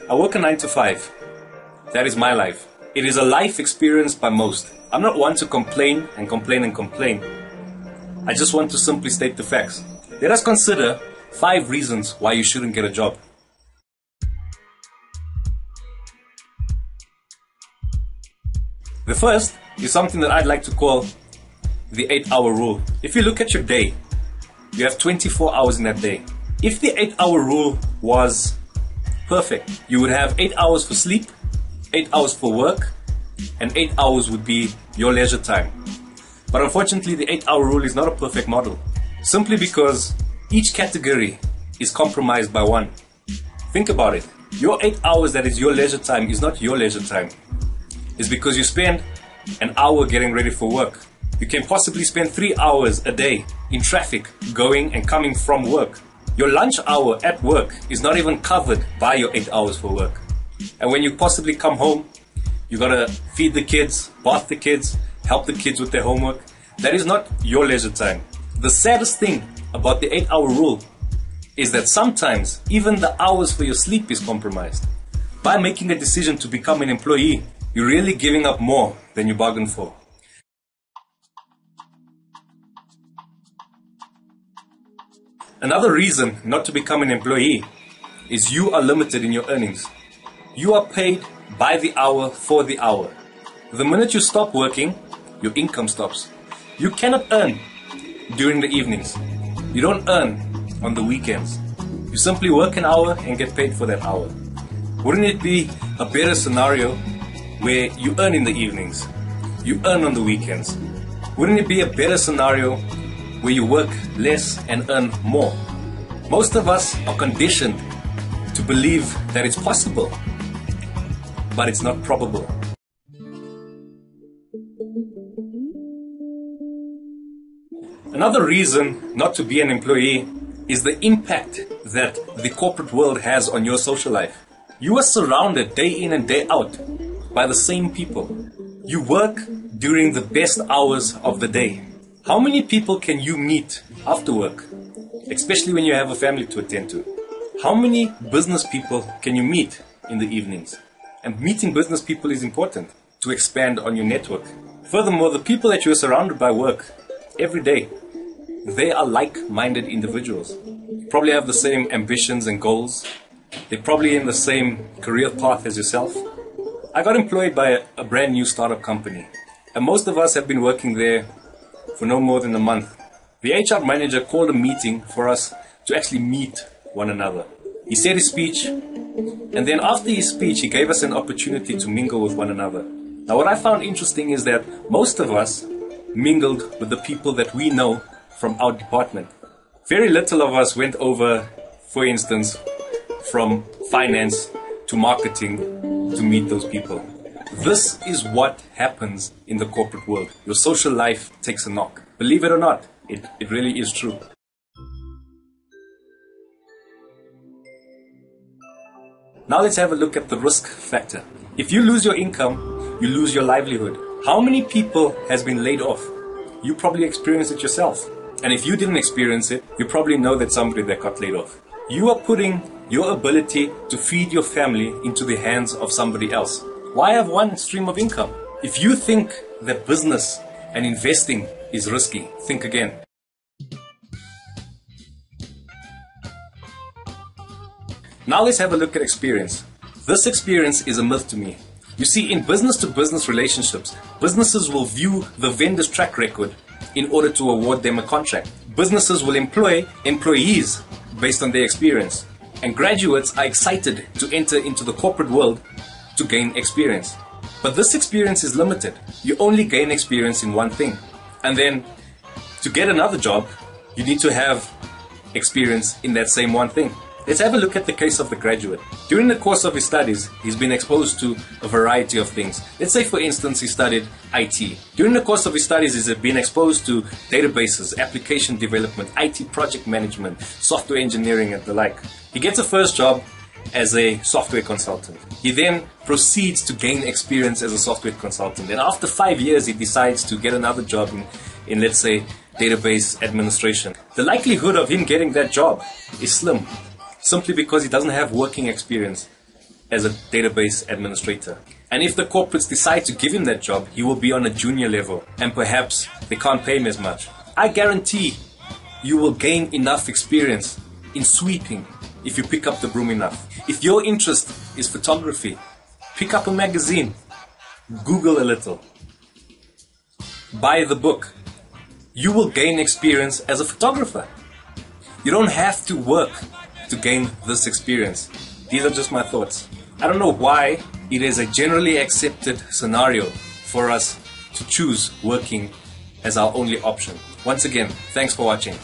I work a 9 to 5. That is my life. It is a life experienced by most. I'm not one to complain and complain and complain. I just want to simply state the facts. Let us consider 5 reasons why you shouldn't get a job. The first is something that I'd like to call the 8-hour rule. If you look at your day, you have 24 hours in that day. If the 8-hour rule was perfect, you would have 8 hours for sleep, 8 hours for work, and 8 hours would be your leisure time. But unfortunately, the 8-hour rule is not a perfect model, simply because each category is compromised by one. Think about it. Your 8 hours that is your leisure time is not your leisure time. It's because you spend an hour getting ready for work. You can possibly spend 3 hours a day in traffic going and coming from work. Your lunch hour at work is not even covered by your 8 hours for work. And when you possibly come home, you gotta feed the kids, bath the kids, help the kids with their homework. That is not your leisure time. The saddest thing about the 8-hour rule is that sometimes even the hours for your sleep is compromised. By making a decision to become an employee, you're really giving up more than you bargained for. Another reason not to become an employee is you are limited in your earnings. You are paid by the hour for the hour. The minute you stop working, your income stops. You cannot earn during the evenings. You don't earn on the weekends. You simply work an hour and get paid for that hour. Wouldn't it be a better scenario where you earn in the evenings, you earn on the weekends? Wouldn't it be a better scenario where you work less and earn more? Most of us are conditioned to believe that it's possible, but it's not probable. Another reason not to be an employee is the impact that the corporate world has on your social life. You are surrounded day in and day out by the same people. You work during the best hours of the day. How many people can you meet after work, especially when you have a family to attend to? How many business people can you meet in the evenings? And meeting business people is important to expand on your network. Furthermore, the people that you are surrounded by work every day, they are like-minded individuals. You probably have the same ambitions and goals. They're probably in the same career path as yourself. I got employed by a brand new startup company, and most of us have been working there for no more than a month. The HR manager called a meeting for us to actually meet one another. He said his speech, and then after his speech, he gave us an opportunity to mingle with one another. Now, what I found interesting is that most of us mingled with the people that we know from our department. Very little of us went over, for instance, from finance to marketing to meet those people. This is what happens in the corporate world. Your social life takes a knock. Believe it or not, it really is true. Now let's have a look at the risk factor. If you lose your income, you lose your livelihood. How many people has been laid off? You probably experienced it yourself. And if you didn't experience it, you probably know that somebody that got laid off. You are putting your ability to feed your family into the hands of somebody else. Why have one stream of income? If you think that business and investing is risky, think again. Now let's have a look at experience. This experience is a myth to me. You see, in business-to-business relationships, businesses will view the vendor's track record in order to award them a contract. Businesses will employ employees based on their experience. And graduates are excited to enter into the corporate world to gain experience. But this experience is limited. You only gain experience in one thing. And then to get another job, you need to have experience in that same one thing. Let's have a look at the case of the graduate. During the course of his studies, he's been exposed to a variety of things. Let's say, for instance, he studied IT. During the course of his studies, he's been exposed to databases, application development, IT project management, software engineering, and the like. He gets a first job as a software consultant. He then proceeds to gain experience as a software consultant. And after 5 years, he decides to get another job in let's say, database administration. The likelihood of him getting that job is slim, simply because he doesn't have working experience as a database administrator. And if the corporates decide to give him that job, he will be on a junior level, and perhaps they can't pay him as much. I guarantee you will gain enough experience in sweeping if you pick up the broom enough. If your interest is photography, pick up a magazine, Google a little, buy the book. You will gain experience as a photographer. You don't have to work to gain this experience. These are just my thoughts. I don't know why it is a generally accepted scenario for us to choose working as our only option. Once again, thanks for watching.